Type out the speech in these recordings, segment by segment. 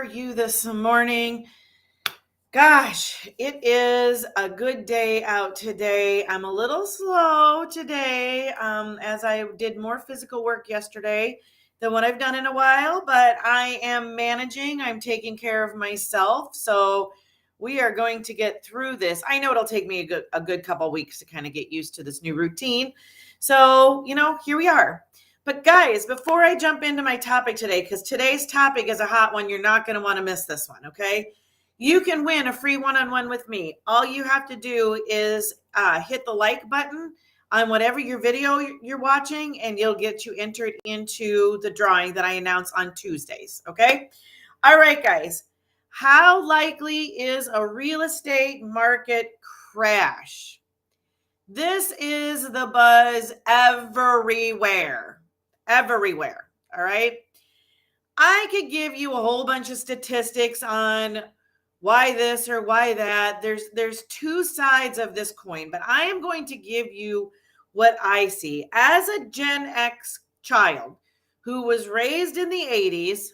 You this morning? Gosh, it is a good day out today. I'm a little slow today as I did more physical work yesterday than what I've done in a while, but I am managing. I'm taking care of myself. So we are going to get through this. I know it'll take me a good couple weeks to kind of get used to this new routine. So, here we are. But guys, before I jump into my topic today, because today's topic is a hot one, you're not going to want to miss this one, okay? You can win a free one-on-one with me. All you have to do is hit the like button on whatever your video you're watching, and you'll get you entered into the drawing that I announce on Tuesdays, okay? All right, guys. How likely is a real estate market crash? This is the buzz everywhere. Everywhere. All right. I could give you a whole bunch of statistics on why this or why that. There's two sides of this coin, but I am going to give you what I see as a Gen X child who was raised in the 80s.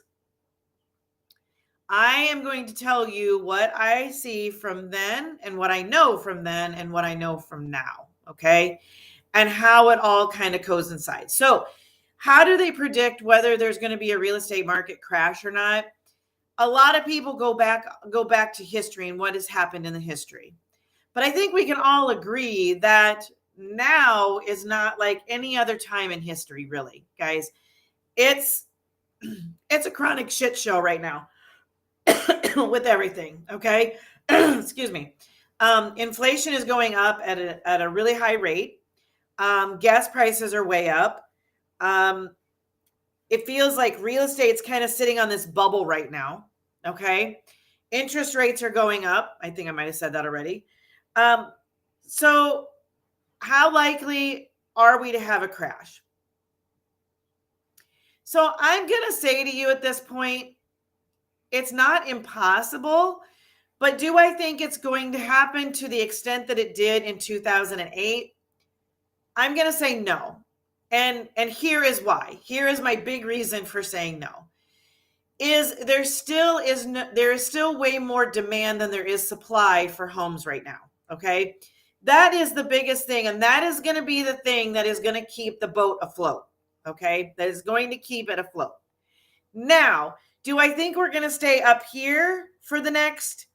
I am going to tell you what I see from then and what I know from then and what I know from now, okay? And how it all kind of coincides. So, how do they predict whether there's going to be a real estate market crash or not? A lot of people go back to history and what has happened in the history. But I think we can all agree that now is not like any other time in history, really, guys. It's it's a chronic shit show right now with everything, okay? Excuse me. Inflation is going up at a really high rate. Gas prices are way up. It feels like real estate's kind of sitting on this bubble right now. Okay. Interest rates are going up. I think I might have said that already. So, how likely are we to have a crash? So, I'm going to say to you at this point, it's not impossible, but do I think it's going to happen to the extent that it did in 2008? I'm going to say no. And here is why. Here is my big reason for saying no. There is still way more demand than there is supply for homes right now, okay? That is the biggest thing, and that is going to be the thing that is going to keep the boat afloat, okay? That is going to keep it afloat. Now, do I think we're going to stay up here for the next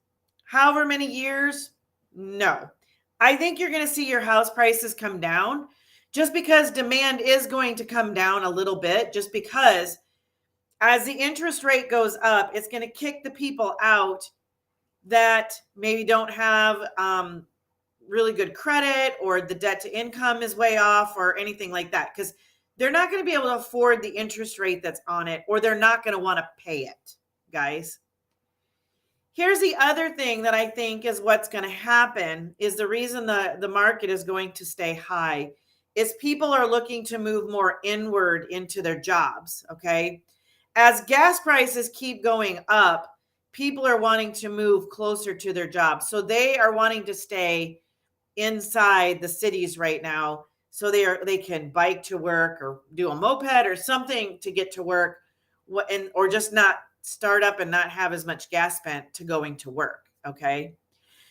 however many years? No. I think you're going to see your house prices come down just because demand is going to come down a little bit, just because as the interest rate goes up, it's going to kick the people out that maybe don't have really good credit, or the debt to income is way off, or anything like that, because they're not going to be able to afford the interest rate that's on it, or they're not going to want to pay it, guys. Here's the other thing that I think is what's going to happen is the reason the market is going to stay high is people are looking to move more inward into their jobs, okay? As gas prices keep going up, people are wanting to move closer to their jobs. So they are wanting to stay inside the cities right now, so they can bike to work or do a moped or something to get to work, or just not start up and not have as much gas spent to going to work, okay?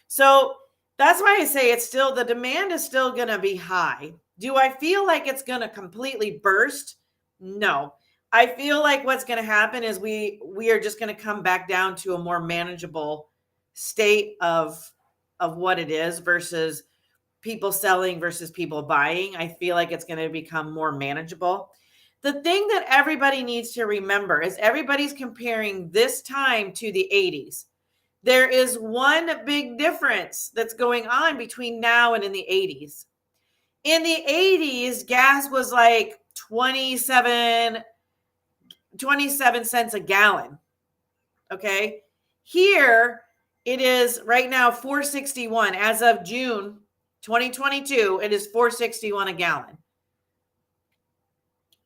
So that's why I say the demand is still going to be high. Do I feel like it's going to completely burst? No. I feel like what's going to happen is we are just going to come back down to a more manageable state of what it is versus people selling versus people buying. I feel like it's going to become more manageable. The thing that everybody needs to remember is everybody's comparing this time to the 80s. There is one big difference that's going on between now and in the 80s. In the 80s, gas was like 27 cents a gallon. Okay. Here it is right now $4.61. As of June 2022, it is $4.61 a gallon.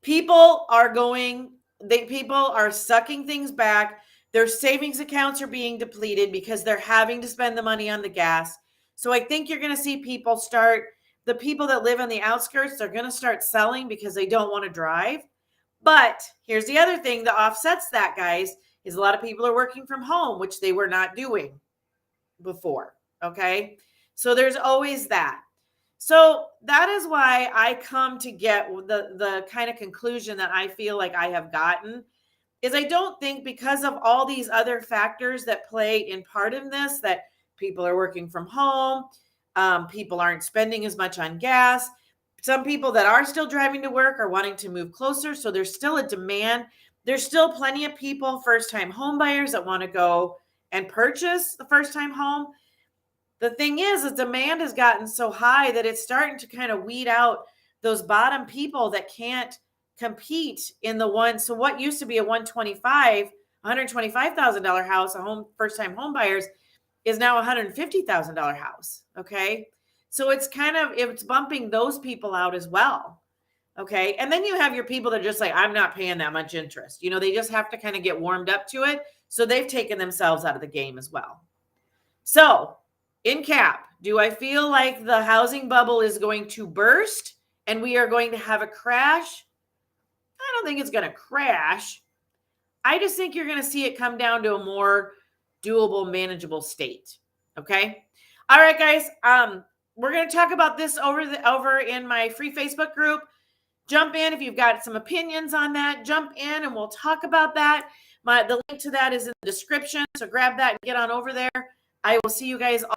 People are sucking things back. Their savings accounts are being depleted because they're having to spend the money on the gas. So I think you're going to see the people that live on the outskirts, they're going to start selling because they don't want to drive. But here's the other thing that offsets that, guys, is a lot of people are working from home, which they were not doing before. Okay. So there's always that. So that is why I come to get the kind of conclusion that I feel like I have gotten is I don't think because of all these other factors that play in part in this, that people are working from home, people aren't spending as much on gas. Some people that are still driving to work are wanting to move closer. So there's still a demand. There's still plenty of people, first-time home buyers that want to go and purchase the first-time home. The thing is, the demand has gotten so high that it's starting to kind of weed out those bottom people that can't compete in the one. So what used to be a $125,000 house, a home first-time home buyers, is now a $150,000 house. Okay. So it's bumping those people out as well. Okay. And then you have your people that are just like, I'm not paying that much interest. They just have to kind of get warmed up to it. So they've taken themselves out of the game as well. So in cap, do I feel like the housing bubble is going to burst and we are going to have a crash? I don't think it's going to crash. I just think you're going to see it come down to a more doable, manageable state. Okay. All right, guys. We're going to talk about this over in my free Facebook group. Jump in if you've got some opinions on that. Jump in and we'll talk about that. The link to that is in the description. So grab that and get on over there. I will see you guys all